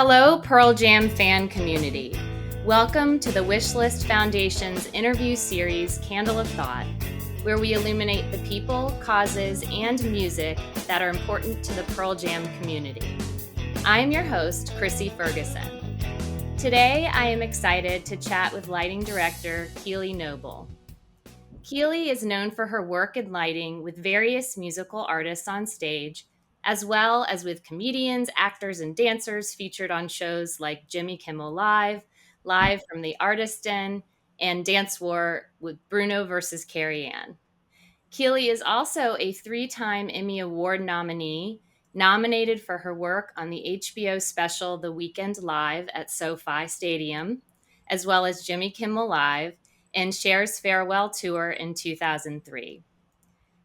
Hello, Pearl Jam fan community. Welcome to the Wishlist Foundation's interview series, Candle of Thought, where we illuminate the people, causes, and music that are important to the Pearl Jam community. I am your host, Chrissie Ferguson. Today, I am excited to chat with lighting director Kille Knobel. Kille is known for her work in lighting with various musical artists on stage, as well as with comedians, actors, and dancers featured on shows like Jimmy Kimmel Live, Live from the Artist Den, and Dance War with Bruno versus Carrie Ann. Kille is also a three-time Emmy Award nominee, nominated for her work on the HBO special The Weekend Live at SoFi Stadium, as well as Jimmy Kimmel Live, and Cher's Farewell Tour in 2003.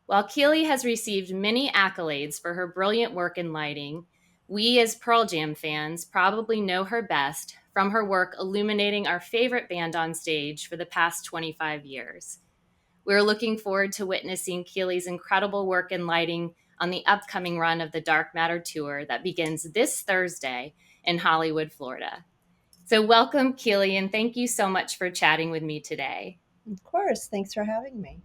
While Kille has received many accolades for her brilliant work in lighting, we as Pearl Jam fans probably know her best from her work illuminating our favorite band on stage for the past 25 years. We're looking forward to witnessing Kille's incredible work in lighting on the upcoming run of the Dark Matter Tour that begins this Thursday in Hollywood, Florida. So welcome, Kille, and thank you so much for chatting with me today. Of course. Thanks for having me.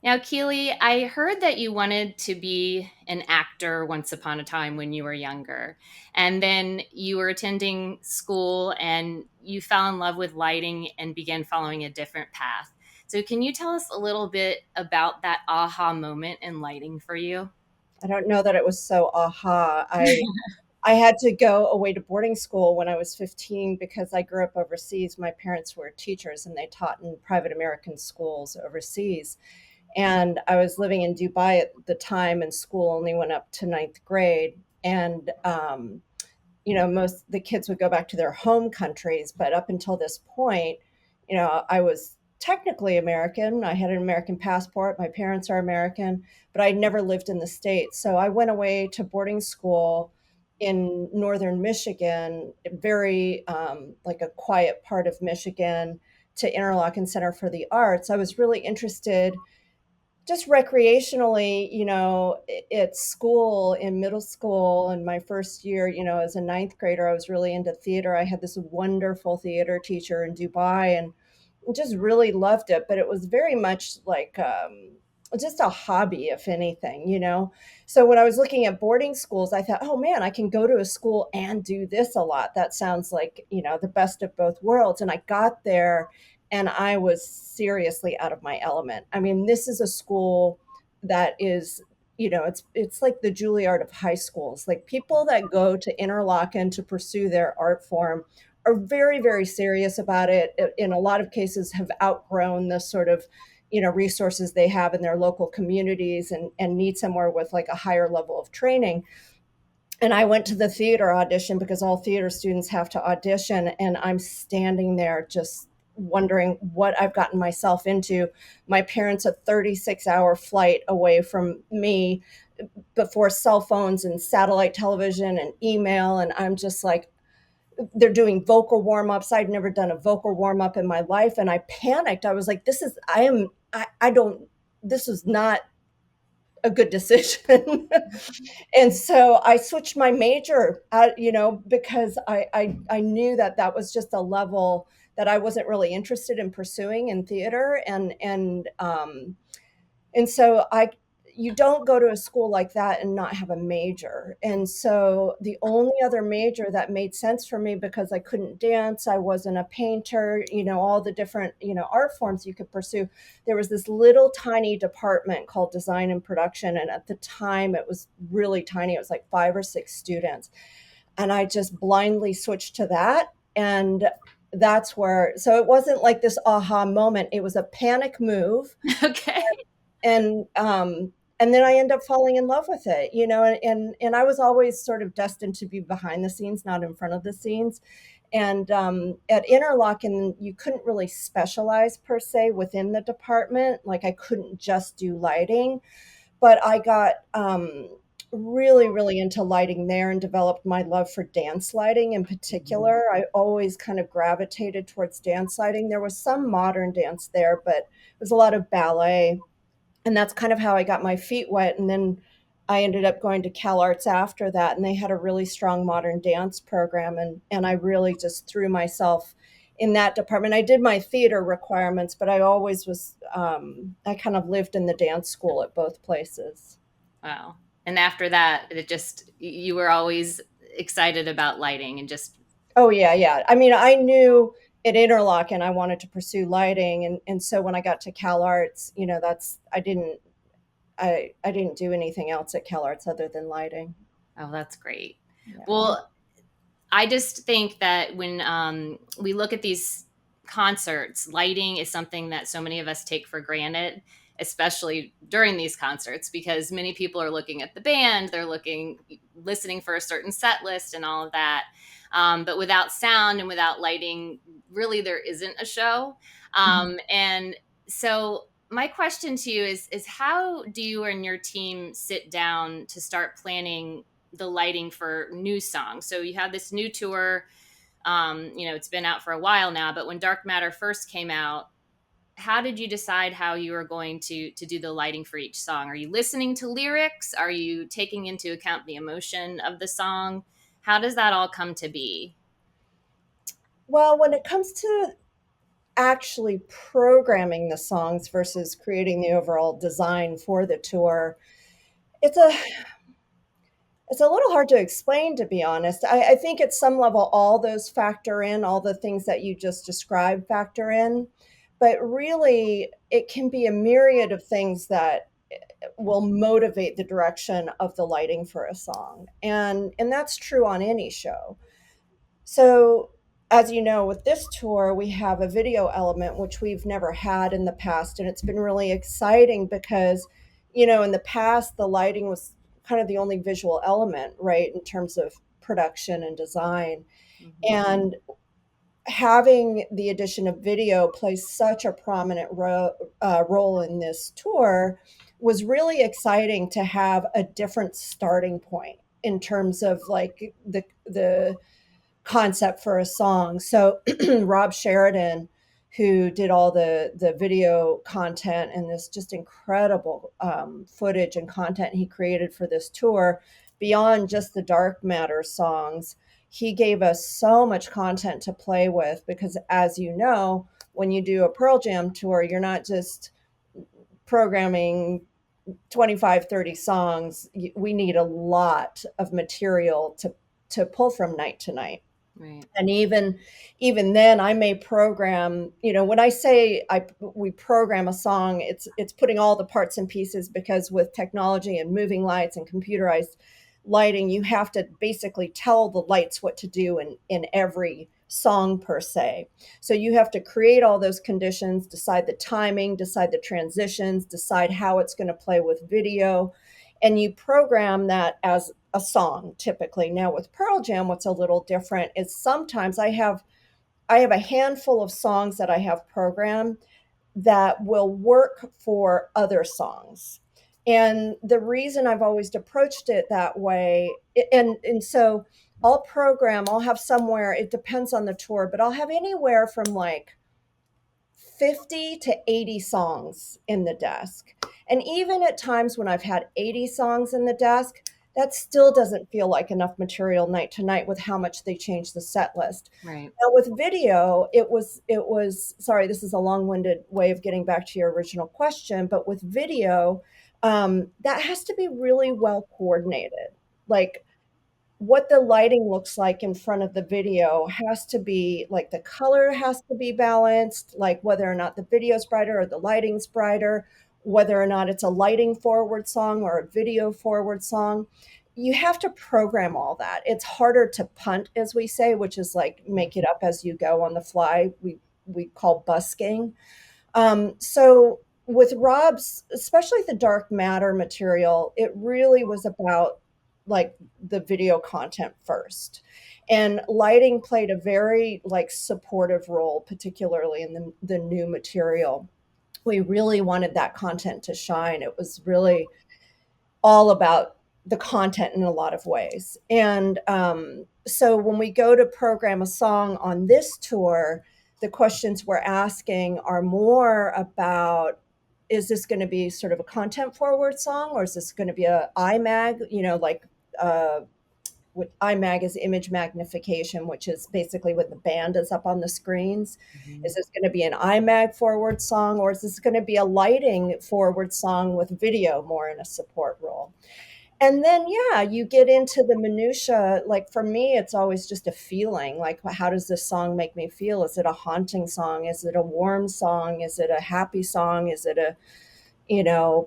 Now, Kille, I heard that you wanted to be an actor once upon a time when you were younger, and then you were attending school and you fell in love with lighting and began following a different path. So can you tell us a little bit about that aha moment in lighting for you? I don't know that it was so aha. I had to go away to boarding school when I was 15 because I grew up overseas. My parents were teachers and they taught in private American schools overseas. And I was living in Dubai at the time, and school only went up to ninth grade. And most the kids would go back to their home countries, but up until this point, I was technically American. I had an American passport. My parents are American, but I'd never lived in the States. So I went away to boarding school in northern Michigan, very like a quiet part of Michigan, to Interlochen Center for the Arts. I was really interested just recreationally, at school, in middle school, and my first year, as a ninth grader, I was really into theater. I had this wonderful theater teacher in Dubai and just really loved it. But it was very much like just a hobby, if anything. So when I was looking at boarding schools, I thought, oh man, I can go to a school and do this a lot. That sounds like, the best of both worlds. And I got there and I was seriously out of my element. I mean, this is a school that is, it's like the Juilliard of high schools. Like, people that go to Interlochen to pursue their art form are very, very serious about it. In a lot of cases, have outgrown the sort of, resources they have in their local communities, and need somewhere with like a higher level of training. And I went to the theater audition because all theater students have to audition. And I'm standing there just wondering what I've gotten myself into. My parents, a 36-hour flight away from me, before cell phones and satellite television and email. And I'm just like, they're doing vocal warm-ups. I'd never done a vocal warm-up in my life. And I panicked. I was like, I don't, this is not a good decision. And so I switched my major, because I knew that that was just a level that I wasn't really interested in pursuing in theater. And so you don't go to a school like that and not have a major. And so the only other major that made sense for me, because I couldn't dance, I wasn't a painter, all the different, art forms you could pursue. There was this little tiny department called design and production. And at the time it was really tiny. It was like 5 or 6 students. And I just blindly switched to that. And that's where, so it wasn't like this aha moment. It was a panic move. Okay. And then I end up falling in love with it, and I was always sort of destined to be behind the scenes, not in front of the scenes. And at Interlochen, you couldn't really specialize per se within the department. Like, I couldn't just do lighting, but I got really, really into lighting there and developed my love for dance lighting in particular. I always kind of gravitated towards dance lighting. There was some modern dance there, but it was a lot of ballet. And that's kind of how I got my feet wet. And then I ended up going to Cal Arts after that, and they had a really strong modern dance program, and I really just threw myself in that department. I did my theater requirements, but I always was I kind of lived in the dance school at both places. Wow. And after that, it just, you were always excited about lighting and just, Oh yeah, yeah. I mean, I knew at Interlochen I wanted to pursue lighting, and so when I got to Cal Arts, that's I didn't do anything else at Cal Arts other than lighting. oh, that's great. Yeah. Well, I just think that when we look at these concerts, lighting is something that so many of us take for granted, especially during these concerts, because many people are looking at the band, they're listening for a certain set list and all of that. But without sound and without lighting, really there isn't a show. And so my question to you is how do you and your team sit down to start planning the lighting for new songs? So you have this new tour. It's been out for a while now, but when Dark Matter first came out, how did you decide how you were going to do the lighting for each song? Are you listening to lyrics? Are you taking into account the emotion of the song? How does that all come to be? Well, when it comes to actually programming the songs versus creating the overall design for the tour, it's a it's a little hard to explain, to be honest. I think at some level all those factor in, all the things that you just described factor in, but really it can be a myriad of things that will motivate the direction of the lighting for a song. And that's true on any show. So, as you know, with this tour, we have a video element, which we've never had in the past. And it's been really exciting because, in the past, the lighting was kind of the only visual element, right, in terms of production and design. Mm-hmm. And having the addition of video play such a prominent role in this tour was really exciting to have a different starting point in terms of like the concept for a song. So Rob Sheridan, who did all the video content and this just incredible footage and content he created for this tour, beyond just the Dark Matter songs, he gave us so much content to play with because, as you know, when you do a Pearl Jam tour, you're not just programming 25, 30 songs. We need a lot of material to pull from night to night. Right. And even then I may program, when I say we program a song, it's putting all the parts and pieces, because with technology and moving lights and computerized lighting, you have to basically tell the lights what to do in every song per se. So you have to create all those conditions, decide the timing, decide the transitions, decide how it's going to play with video, and you program that as a song typically. Now with Pearl Jam, what's a little different is sometimes I have a handful of songs that I have programmed that will work for other songs. And the reason I've always approached it that way, and so I'll have somewhere, it depends on the tour, but I'll have anywhere from like 50 to 80 songs in the desk. And even at times when I've had 80 songs in the desk, that still doesn't feel like enough material night to night with how much they change the set list. Right. Now with video, it was sorry, this is a long-winded way of getting back to your original question, but with video, that has to be really well coordinated. Like what the lighting looks like in front of the video has to be like the color has to be balanced, like whether or not the video's brighter or the lighting's brighter, whether or not it's a lighting forward song or a video forward song. You have to program all that. It's harder to punt, as we say, which is like make it up as you go on the fly. We call busking. So with Rob's, especially the Dark Matter material, it really was about like the video content first. And lighting played a very like supportive role, particularly in the new material. We really wanted that content to shine. It was really all about the content in a lot of ways. And so when we go to program a song on this tour, the questions we're asking are more about is this going to be sort of a content forward song, or is this going to be a iMag, like uh, what iMag is image magnification, which is basically when the band is up on the screens. Mhm. Is this going to be an iMag forward song, or is this going to be a lighting forward song with video more in a support role? And then, yeah, you get into the minutia. Like for me, it's always just a feeling. Like, how does this song make me feel? Is it a haunting song? Is it a warm song? Is it a happy song? Is it a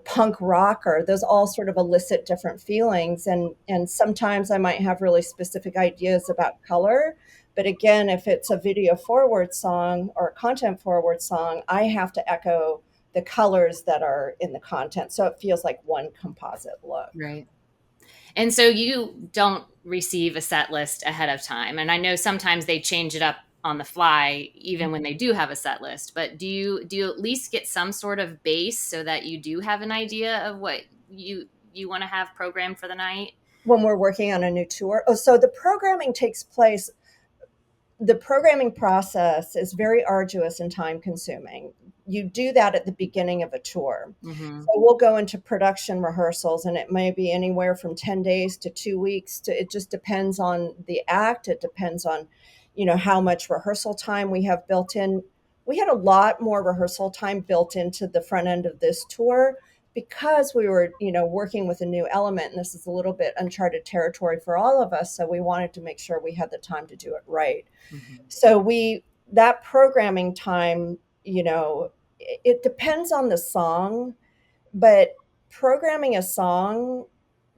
punk rocker? Those all sort of elicit different feelings. And sometimes I might have really specific ideas about color. But again, if it's a video forward song or a content forward song, I have to echo the colors that are in the content. So it feels like one composite look. Right. And so you don't receive a set list ahead of time. And I know sometimes they change it up on the fly even when they do have a set list, but do you at least get some sort of base so that you do have an idea of what you want to have programmed for the night? When we're working on a new tour. Oh, so the programming process is very arduous and time consuming. You do that at the beginning of a tour. So Mhm. we'll go into production rehearsals, and it may be anywhere from 10 days to 2 weeks. It just depends on the act. It depends on, how much rehearsal time we have built in. We had a lot more rehearsal time built into the front end of this tour because we were, working with a new element, and this is a little bit uncharted territory for all of us. So we wanted to make sure we had the time to do it right. Mhm. So that programming time, it depends on the song, but programming a song,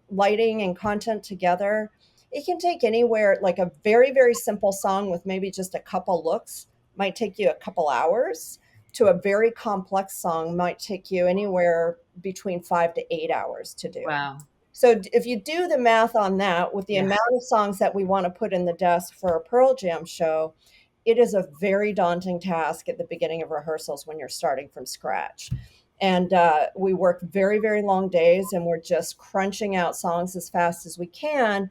lighting and content together, it can take anywhere, like a very, very simple song with maybe just a couple looks might take you a couple hours, to a very complex song might take you anywhere between 5 to 8 hours to do. Wow. So if you do the math on that, with the Yeah. amount of songs that we want to put in the desk for a Pearl Jam show, it is a very daunting task at the beginning of rehearsals when you're starting from scratch. And we work very, very long days, and we're just crunching out songs as fast as we can.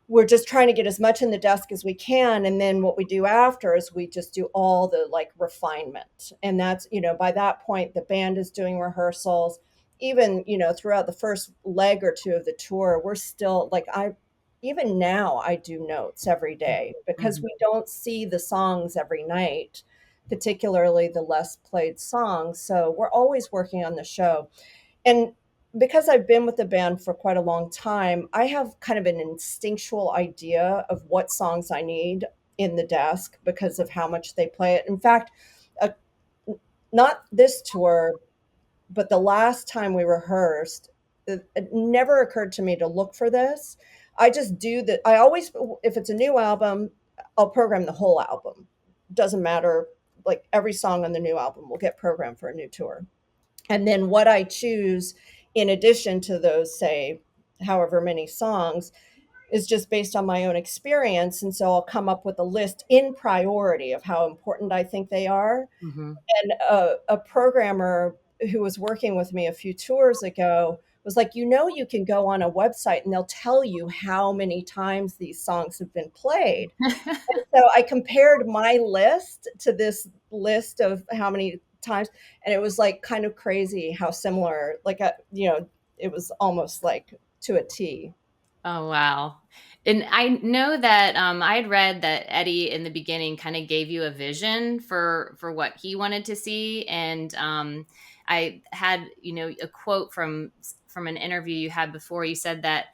We're just trying to get as much in the desk as we can, and then what we do after is we just do all the like refinement. And that's, by that point the band is doing rehearsals. Even, throughout the first leg or two of the tour, we're still like, I even now I do notes every day because Mhm. we don't see the songs every night, particularly the less played songs. So we're always working on the show. And because I've been with the band for quite a long time, I have kind of an instinctual idea of what songs I need in the desk because of how much they play it. In fact, uh, not this tour, but the last time we rehearsed, it never occurred to me to look for this. I just do that. I always, if it's a new album, I'll program the whole album. Doesn't matter. Like every song on the new album will get programmed for a new tour. And then what I choose in addition to those, say, however many songs, is just based on my own experience. And so I'll come up with a list in priority of how important I think they are. Mhm. And a programmer who was working with me a few tours ago was like, you can go on a website and they'll tell you how many times these songs have been played. So I compared my list to this list of how many times, and it was like kind of crazy how similar, like, it was almost like to a T. Oh, wow. And I know that I'd read that Eddie in the beginning kind of gave you a vision for what he wanted to see, and I had a quote from an interview you had before. You said that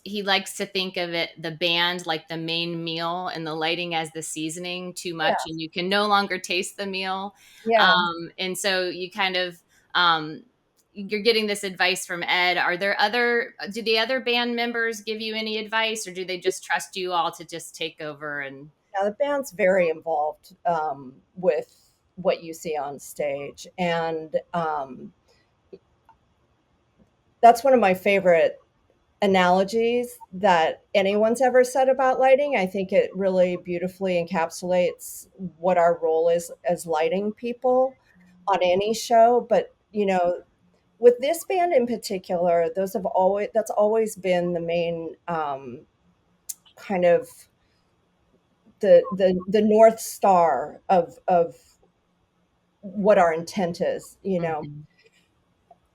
he likes to think of it, the band, like the main meal, and the lighting as the seasoning too Yeah, much, and you can no longer taste the meal. yeah. And so you kind of um, you're getting this advice from Ed. Do the other band members give you any advice, or do they just trust you all to just take over? And Now the band's very involved with what you see on stage, and that's one of my favorite analogies that anyone's ever said about lighting. I think it really beautifully encapsulates what our role is as lighting people on any show. But with this band in particular, that's always been the main kind of the north star of what our intent is, you know. Mhm.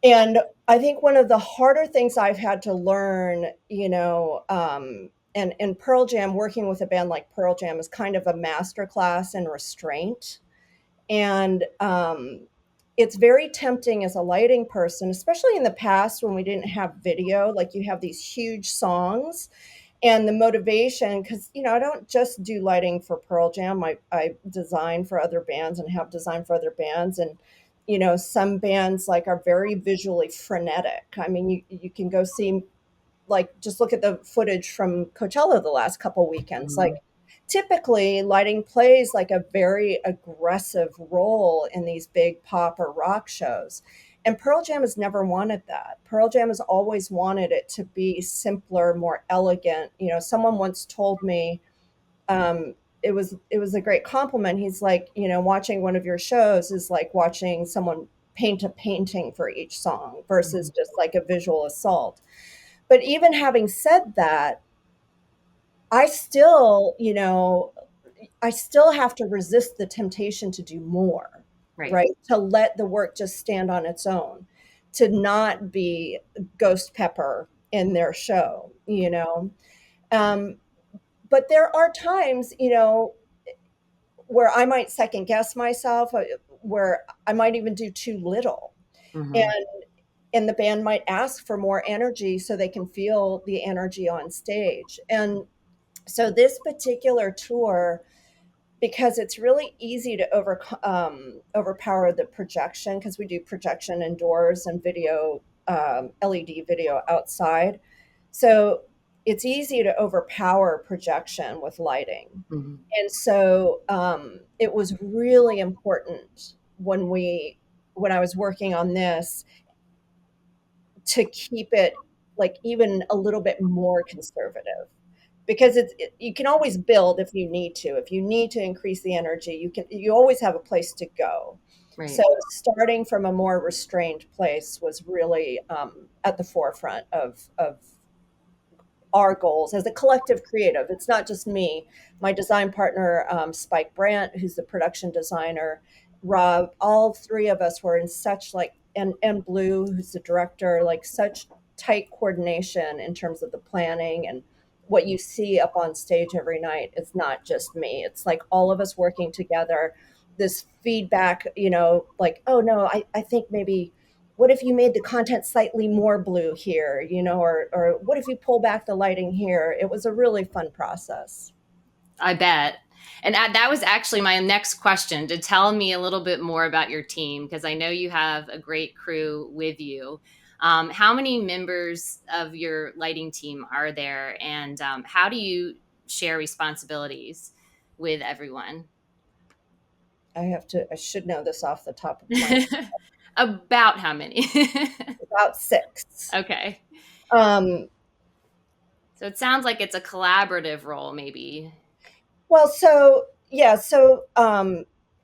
And I think one of the harder things I've had to learn, and Pearl Jam, working with a band like Pearl Jam is kind of a master class in restraint. And it's very tempting as a lighting person, especially in the past when we didn't have video, like you have these huge songs and the motivation, because I don't just do lighting for Pearl Jam. I design for other bands and have designed for other bands, and some bands like are very visually frenetic. I mean, you can go see, like, just look at the footage from Coachella the last couple weekends. Like, Mhm. typically lighting plays like a very aggressive role in these big pop or rock shows. And Pearl Jam has never wanted that. Pearl Jam has always wanted it to be simpler, more elegant. Someone once told me, it was a great compliment. He's like, watching one of your shows is like watching someone paint a painting for each song versus Mhm. just like a visual assault. But even having said that, I still, I still have to resist the temptation to do more, Right. right? To let the work just stand on its own, to not be ghost pepper in their show. Um, but there are times, where I might second guess myself, where I might even do too little. Mhm. And and the band might ask for more energy so they can feel the energy on stage. And so this particular tour, because it's really easy to overpower the projection, because we do projection indoors and video, LED video outside. So it's easy to overpower projection with lighting. Mhm. And so it was really important when I was working on this, to keep it like even a little bit more conservative, because you can always build if you need to. If you need to increase the energy, you always have a place to go. So Right. starting from a more restrained place was really at the forefront of our goals as a collective creative. It's not just me. My design partner, Spike Brandt, who's the production designer, Rob, all three of us were in such like, and Blue, who's the director, like such tight coordination in terms of the planning. And what you see up on stage every night is not just me. It's like all of us working together. This feedback, like, oh no, I think maybe, what if you made the content slightly more blue here, or what if you pull back the lighting here? It was a really fun process. I bet. And that was actually my next question, to tell me a little bit more about your team, because I know you have a great crew with you. How many members of your lighting team are there, and how do you share responsibilities with everyone? I should know this off the top of my, About how many? about six. Okay. Um, So it sounds like it's a collaborative role, maybe. well, so yeah, so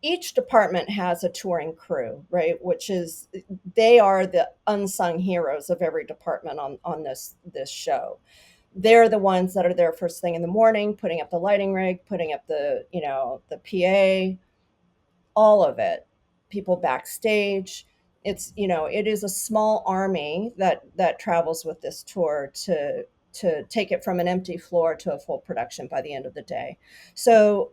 each department has a touring crew, right? Which is, they are the unsung heroes of every department on this show. They're the ones that are there first thing in the morning, putting up the lighting rig, putting up the PA, all of it, people backstage. It is a small army that travels with this tour to take it from an empty floor to a full production by the end of the day. So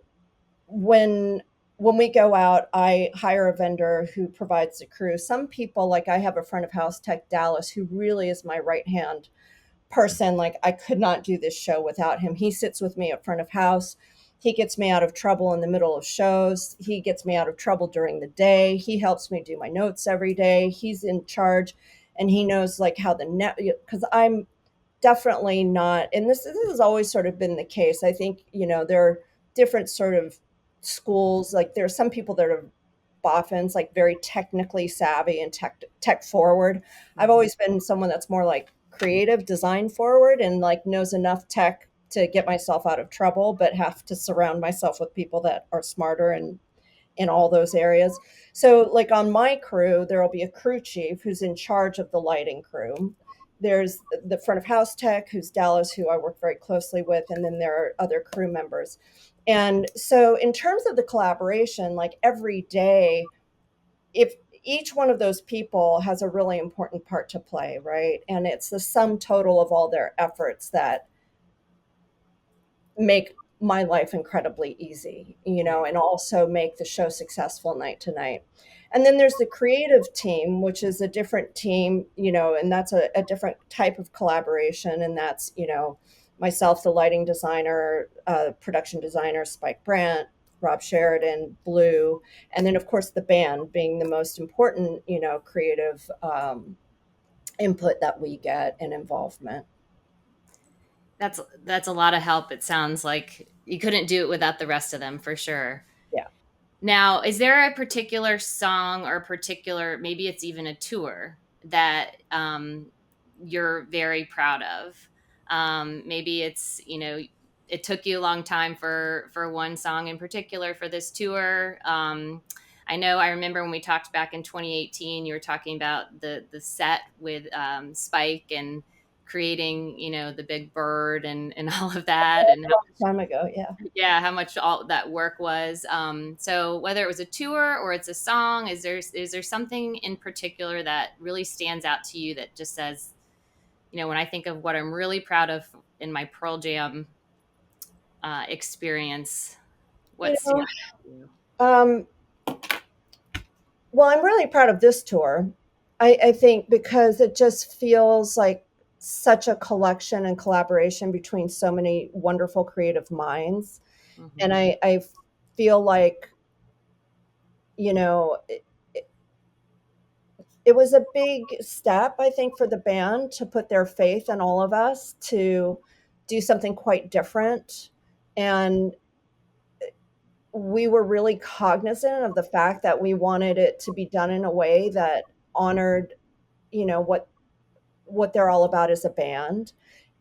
when when we go out, I hire a vendor who provides the crew. Some people, like, I have a front of house tech, Dallas, who really is my right hand person. Like, I could not do this show without him. He sits with me at front of house. He gets me out of trouble in the middle of shows. He gets me out of trouble during the day. He helps me do my notes every day. He's in charge, and he knows like how the net, because I'm definitely not, and this has always sort of been the case. I think, there are different sort of schools. Like, there are some people that are boffins, like very technically savvy and tech forward. I've Mhm. always been someone that's more like creative design forward, and like knows enough tech to get myself out of trouble, but have to surround myself with people that are smarter and in all those areas. So, like, on my crew, there will be a crew chief who's in charge of the lighting crew. There's the front of house tech, who's Dallas, who I work very closely with, and then there are other crew members. And so, in terms of the collaboration, like every day, if each one of those people has a really important part to play, right? And it's the sum total of all their efforts that make my life incredibly easy, and also make the show successful night to night. And then there's the creative team, which is a different team, and that's a different type of collaboration. And that's, myself, the lighting designer, production designer, Spike Brandt, Rob Sheridan, Blue, and then, of course, the band being the most important, creative input that we get and involvement. That's a lot of help. It sounds like you couldn't do it without the rest of them for sure. Yeah. Now, is there a particular song or particular, maybe it's even a tour that you're very proud of? Maybe it's, it took you a long time for one song in particular for this tour. I know I remember when we talked back in 2018, you were talking about the set with Spike and creating, the big bird and all of that, and A long time ago, yeah. yeah, how much all that work was. So whether it was a tour or it's a song, is there something in particular that really stands out to you that just says, when I think of what I'm really proud of in my Pearl Jam experience, You what stands know, out to you? um, well, I'm really proud of this tour. I think because it just feels like such a collection and collaboration between so many wonderful creative minds. And Hmm. I feel like, you know, it, it was a big step, I think, for the band to put their faith in all of us to do something quite different. And we were really cognizant of the fact that we wanted it to be done in a way that honored, what they're all about as a band,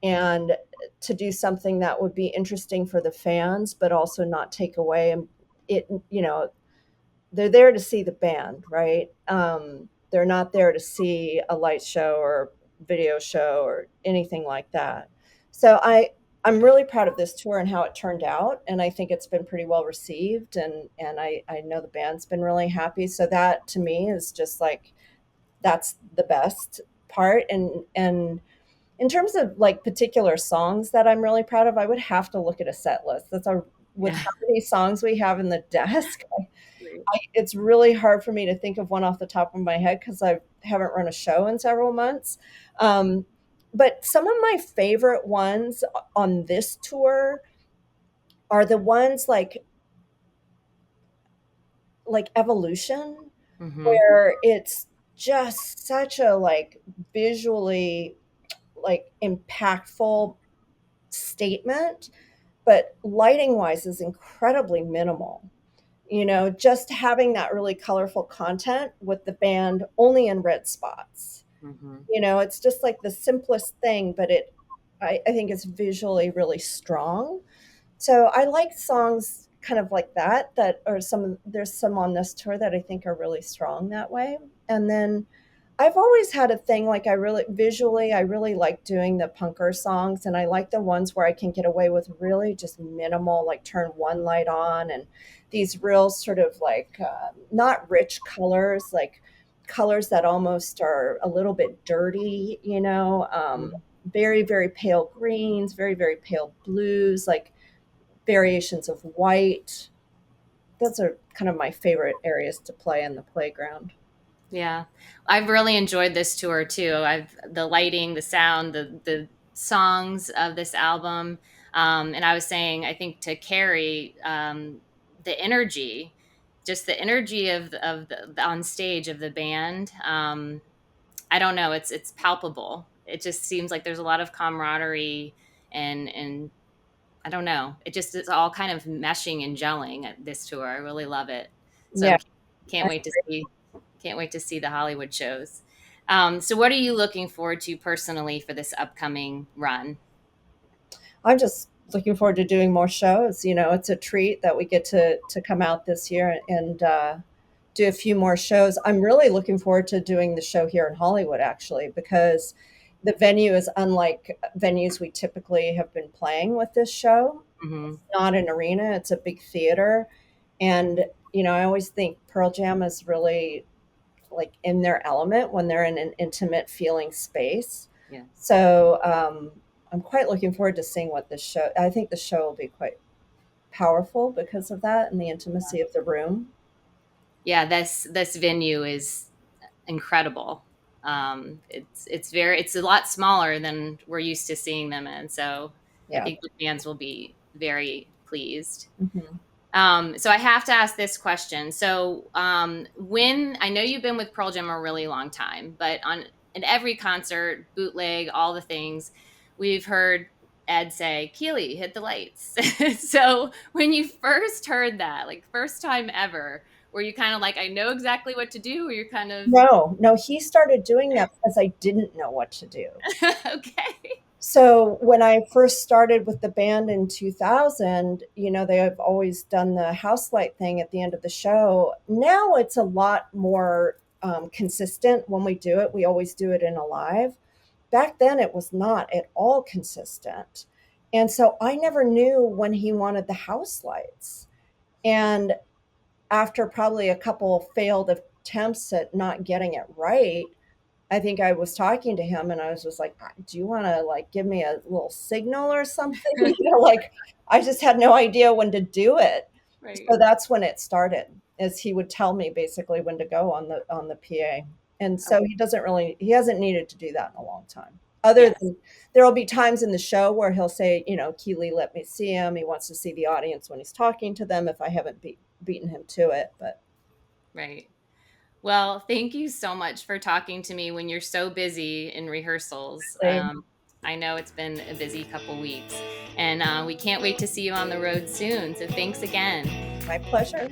and to do something that would be interesting for the fans but also not take away. And it, they're there to see the band, right? They're not there to see a light show or video show or anything like that. So I'm really proud of this tour and how it turned out, and I think it's been pretty well received, and I know the band's been really happy. So that to me is just like, that's the best part. And in terms of like particular songs that I'm really proud of, I would have to look at a set list. With Yeah. how many songs we have in the desk, Great. it's really hard for me to think of one off the top of my head because I haven't run a show in several months. Um, but some of my favorite ones on this tour are the ones like Evolution, Hmm. where it's just such a like visually like impactful statement, but lighting wise is incredibly minimal. Just having that really colorful content with the band only in red spots. Hmm. It's just like the simplest thing, but I think it's visually really strong. So I like songs kind of like that, there's some on this tour that I think are really strong that way. And then I've always had a thing, like, I really like doing the punker songs, and I like the ones where I can get away with really just minimal, like turn one light on, and these real sort of like, not rich colors, like colors that almost are a little bit dirty, very, very pale greens, very, very pale blues, like variations of white. Those are kind of my favorite areas to play in the playground. Yeah, I've really enjoyed this tour too. I've the lighting, the sound, the songs of this album, and I was saying, I think to Carrie, the energy, just the energy of the on stage of the band. I don't know, it's palpable. It just seems like there's a lot of camaraderie and I don't know. It just is all kind of meshing and gelling at this tour. I really love it. So Yeah. can't wait to see can't wait to see the Hollywood shows. So what are you looking forward to personally for this upcoming run? I'm just looking forward to doing more shows. It's a treat that we get to come out this year and do a few more shows. I'm really looking forward to doing the show here in Hollywood, actually, because the venue is unlike venues we typically have been playing with this show. Hmm. It's not an arena; it's a big theater, and I always think Pearl Jam is really like in their element when they're in an intimate feeling space. Yeah. So I'm quite looking forward to seeing what this show. I think the show will be quite powerful because of that and the intimacy of the room. Yeah, this venue is incredible. It's a lot smaller than we're used to seeing them in, so I Yeah. think the fans will be very pleased. Hmm. So I have to ask this question. So when I know you've been with Pearl Jam a really long time, but on in every concert, bootleg, all the things, we've heard Ed say, "Keely, hit the lights." So when you first heard that, like first time ever, were you kind of like, "I know exactly what to do," or you're kind of No, no, he started doing that because I didn't know what to do. okay? So when I first started with the band in 2000, they have always done the house light thing at the end of the show. Now it's a lot more consistent when we do it. We always do it in a live. Back then, it was not at all consistent. And so I never knew when he wanted the house lights. And after probably a couple failed attempts at not getting it right, I think I was talking to him and I was just like, do you want to like give me a little signal or something? Like I just had no idea when to do it. Right. So that's when it started, is he would tell me basically when to go on the PA. And so he hasn't needed to do that in a long time. Other Yes. than there'll be times in the show where he'll say, Keely, let me see him. He wants to see the audience when he's talking to them if I haven't beaten him to it. But Right. Well, thank you so much for talking to me when you're so busy in rehearsals. I know it's been a busy couple weeks, and we can't wait to see you on the road soon. So thanks again. my pleasure.